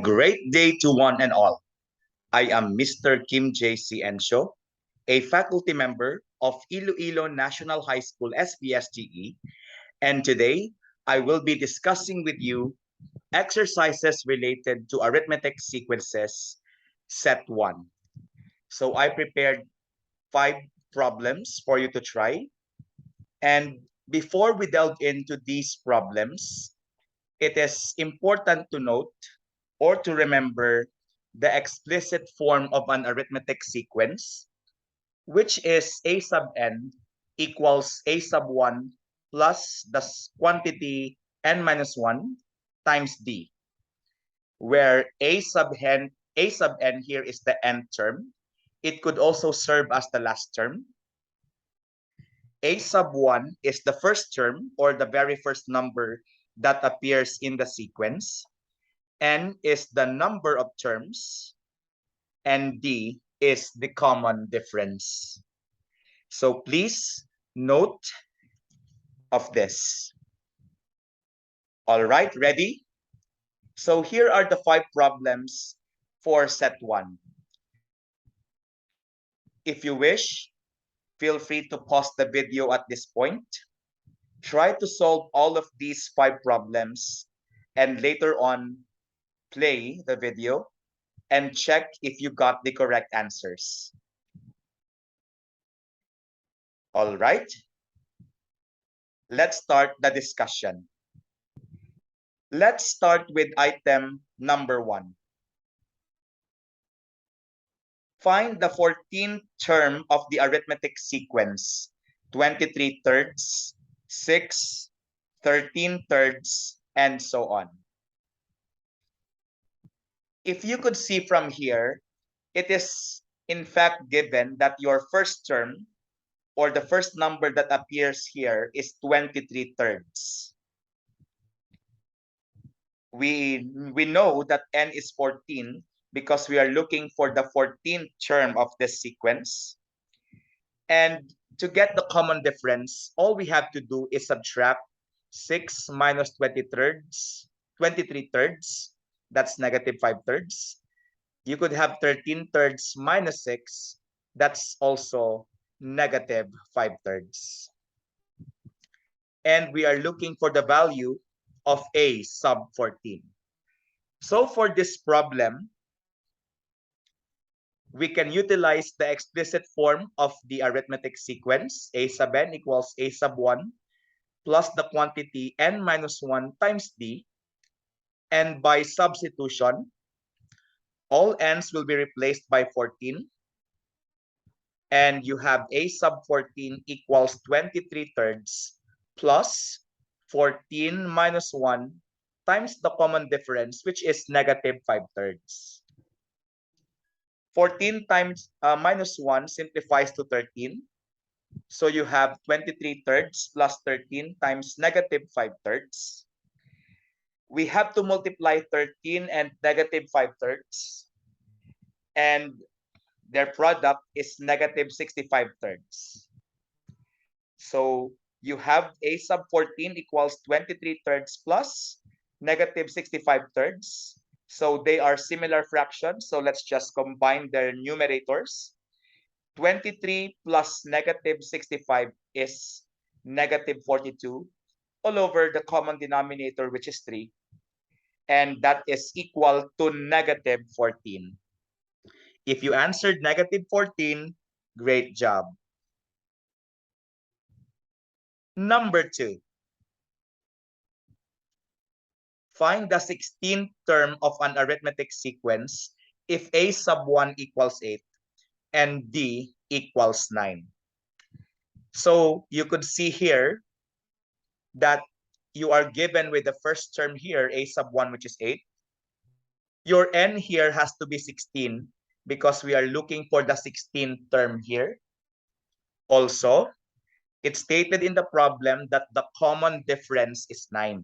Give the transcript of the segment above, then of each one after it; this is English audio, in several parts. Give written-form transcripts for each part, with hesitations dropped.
Great day to one and all. I am Mr. Kim J.C. Ensho, a faculty member of Iloilo National High School SPSGE, and today I will be discussing with you exercises related to arithmetic sequences, set 1. So I prepared 5 problems for you to try. And before we delve into these problems, it is important to note or to remember the explicit form of an arithmetic sequence, which is a sub n equals a sub 1 plus the quantity n minus 1 times d, where a sub n here is the nth term. It could also serve as the last term. A sub 1 is the first term or the very first number that appears in the sequence. N is the number of terms, and D is the common difference. So please note of this. All right, ready? So here are the 5 problems for set 1. If you wish, feel free to pause the video at this point. Try to solve all of these 5 problems and later on play the video and check if you got the correct answers. All right, let's start the discussion. Let's start with item number 1. Find the 14th term of the arithmetic sequence, 23 thirds, 6, 13 thirds, and so on. If you could see from here, it is in fact given that your first term or the first number that appears here is 23 thirds. We know that n is 14 because we are looking for the 14th term of this sequence. And to get the common difference, all we have to do is subtract 6 minus 23 thirds. That's negative 5 thirds. You could have 13 thirds minus 6. That's also negative 5 thirds. And we are looking for the value of a sub 14. So for this problem, we can utilize the explicit form of the arithmetic sequence. A sub n equals a sub 1 plus the quantity n minus 1 times d. And by substitution, all n's will be replaced by 14. And you have a sub 14 equals 23 thirds plus 14 minus 1 times the common difference, which is negative 5 thirds. 14 times minus 1 simplifies to 13. So you have 23 thirds plus 13 times negative 5 thirds. We have to multiply 13 and negative 5 thirds. And their product is negative 65 thirds. So you have a sub 14 equals 23 thirds plus negative 65 thirds. So they are similar fractions. So let's just combine their numerators. 23 plus negative 65 is negative 42 all over the common denominator, which is 3. And that is equal to negative 14. If you answered negative 14, great job. Number 2. Find the 16th term of an arithmetic sequence if a sub 1 equals 8 and d equals 9. So you could see here that you are given with the first term here, a sub 1, which is 8. Your n here has to be 16 because we are looking for the 16th term here. Also, it's stated in the problem that the common difference is 9.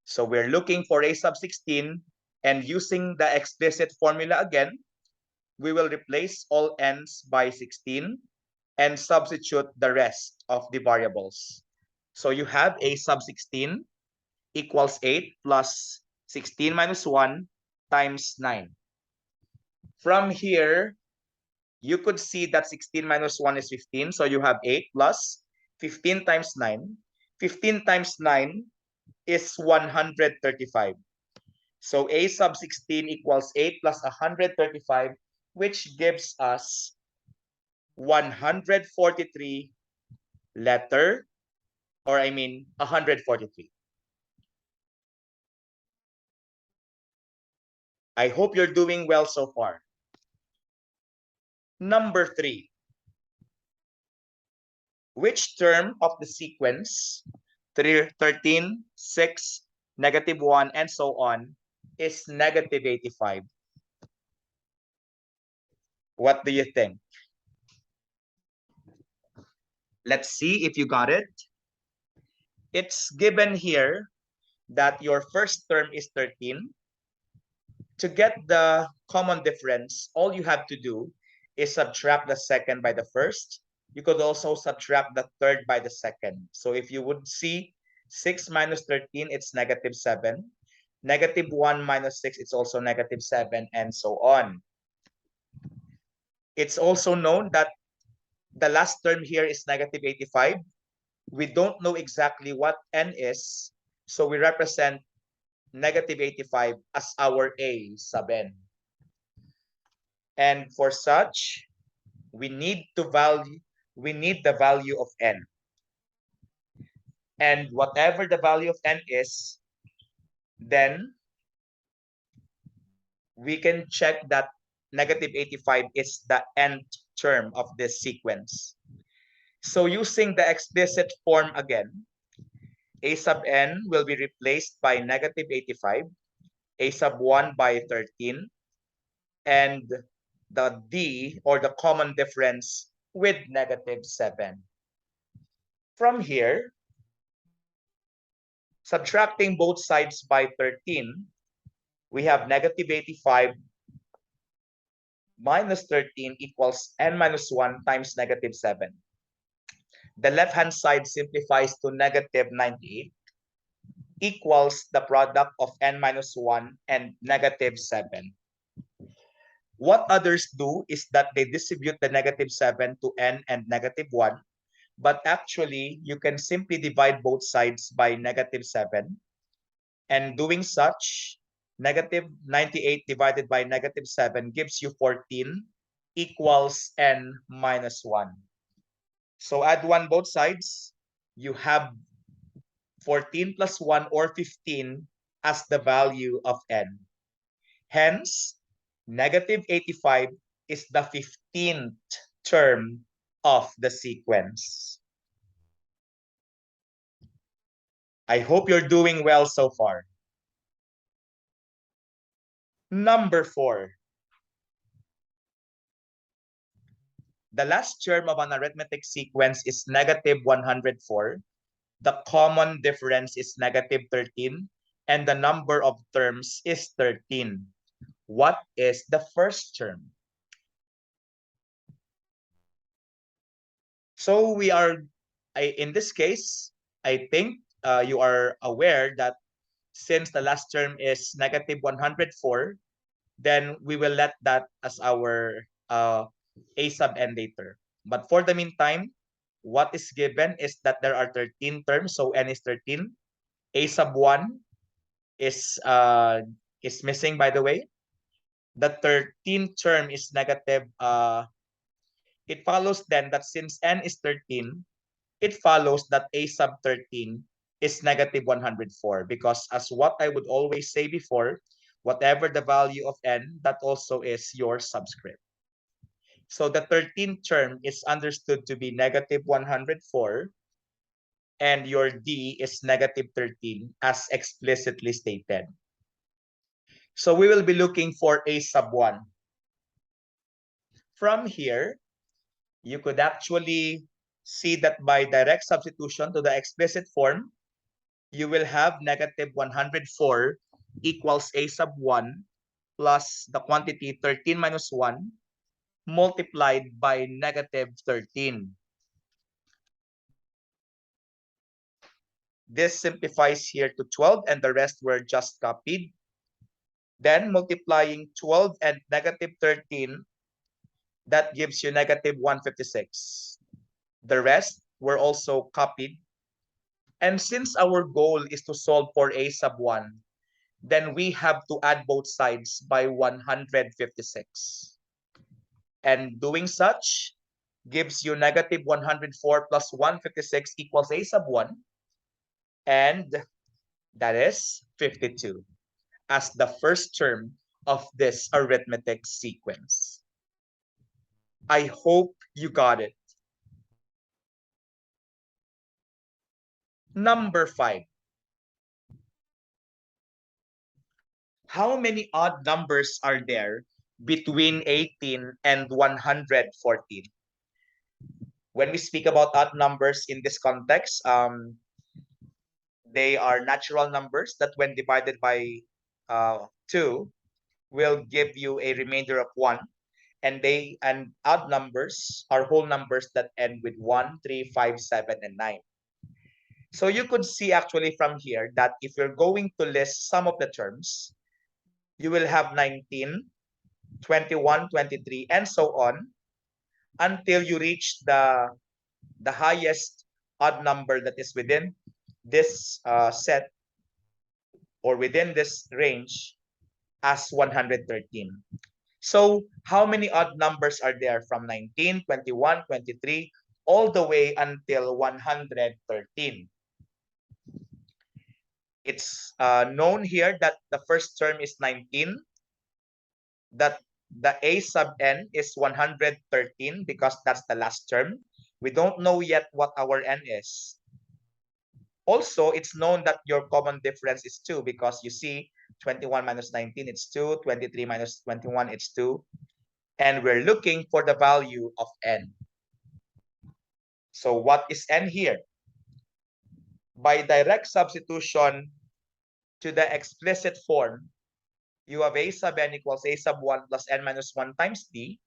So we're looking for a sub 16, and using the explicit formula again, we will replace all n's by 16 and substitute the rest of the variables. So you have a sub 16 equals 8 plus 16 minus 1 times 9. From here, you could see that 16 minus 1 is 15. So you have 8 plus 15 times 9. 15 times 9 is 135. So a sub 16 equals 8 plus 135, which gives us 143 letter, or I mean 143. I hope you're doing well so far. Number 3. Which term of the sequence 13, 6, -1, and so on is -85? What do you think? Let's see if you got it. It's given here that your first term is 13. To get the common difference, all you have to do is subtract the second by the first. You could also subtract the third by the second. So if you would see 6 minus 13, it's -7. -1 minus 6, it's also -7, and so on. It's also known that the last term here is -85. We don't know exactly what n is, so we represent -85 as our a sub n. And for such, we need the value of n. And whatever the value of n is, then we can check that -85 is the nth term of this sequence. So using the explicit form again, a sub n will be replaced by -85, a sub 1 by 13, and the d, or the common difference, with -7. From here, subtracting both sides by 13, we have -85 minus 13 equals n minus 1 times -7. The left-hand side simplifies to -98 equals the product of n minus 1 and -7. What others do is that they distribute the -7 to n and -1, but actually you can simply divide both sides by -7, and doing such, -98 divided by -7 gives you 14 equals n minus 1. So add 1 both sides, you have 14 plus 1, or 15, as the value of n. Hence, -85 is the 15th term of the sequence. I hope you're doing well so far. Number 4. The last term of an arithmetic sequence is -104. The common difference is -13, and the number of terms is 13. What is the first term? So we are, in this case, I think you are aware that since the last term is -104, then we will let that as our a sub n later. But for the meantime, what is given is that there are 13 terms, so n is 13. A sub 1 is missing, by the way. The 13th term is negative. It follows then that since n is 13, it follows that a sub 13 is -104, because as what I would always say before, whatever the value of n, that also is your subscript. So the 13th term is understood to be -104, and your d is -13, as explicitly stated. So we will be looking for a sub 1. From here, you could actually see that by direct substitution to the explicit form, you will have -104 equals a sub 1 plus the quantity 13 minus 1 multiplied by -13. This simplifies here to 12, and the rest were just copied. Then multiplying 12 and negative 13, that gives you negative 156. The rest were also copied. And since our goal is to solve for a sub 1, then we have to add both sides by 156. And doing such gives you negative 104 plus 156 equals a sub 1. And that is 52 as the first term of this arithmetic sequence. I hope you got it. Number 5. How many odd numbers are there between 18 and 114? When we speak about odd numbers in this context, they are natural numbers that when divided by 2 will give you a remainder of 1. And odd numbers are whole numbers that end with 1, 3, 5, 7, and 9. So you could see actually from here that if you're going to list some of the terms, you will have 19, 21, 23, and so on until you reach the highest odd number that is within this set or within this range as 113. So how many odd numbers are there from 19, 21, 23, all the way until 113? It's known here that the first term is 19, that the a sub n is 113 because that's the last term. We don't know yet what our n is. Also, it's known that your common difference is 2 because you see 21 minus 19, it's 2, 23 minus 21, it's 2. And we're looking for the value of n. So what is n here? By direct substitution to the explicit form, you have a sub n equals a sub 1 plus n minus 1 times d.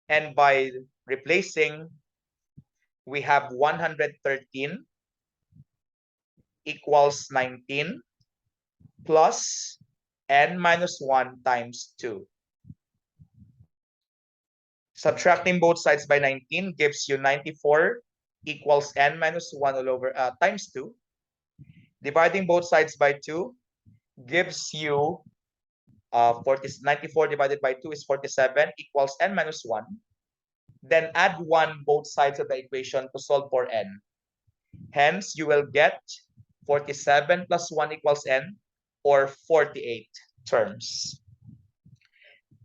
And by replacing, we have 113 equals 19 plus n minus 1 times 2. Subtracting both sides by 19 gives you 94 equals n minus 1 all over times 2. Dividing both sides by 2 gives you 94 divided by 2 is 47 equals n minus 1. Then add 1 both sides of the equation to solve for n. Hence, you will get 47 plus 1 equals n, or 48 terms.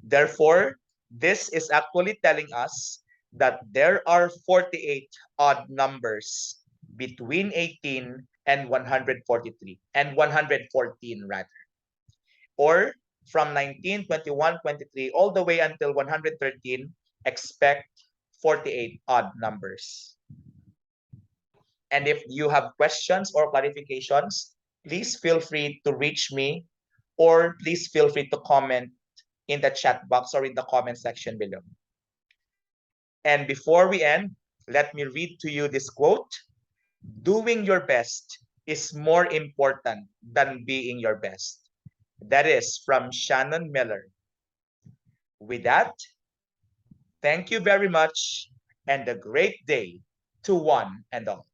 Therefore, this is actually telling us that there are 48 odd numbers between 18 and 143, and 114 rather. Or from 19, 21, 23, all the way until 113, expect 48 odd numbers. And if you have questions or clarifications, please feel free to reach me, or please feel free to comment in the chat box or in the comment section below. And before we end, let me read to you this quote. Doing your best is more important than being your best. That is from Shannon Miller. With that, thank you very much and a great day to one and all.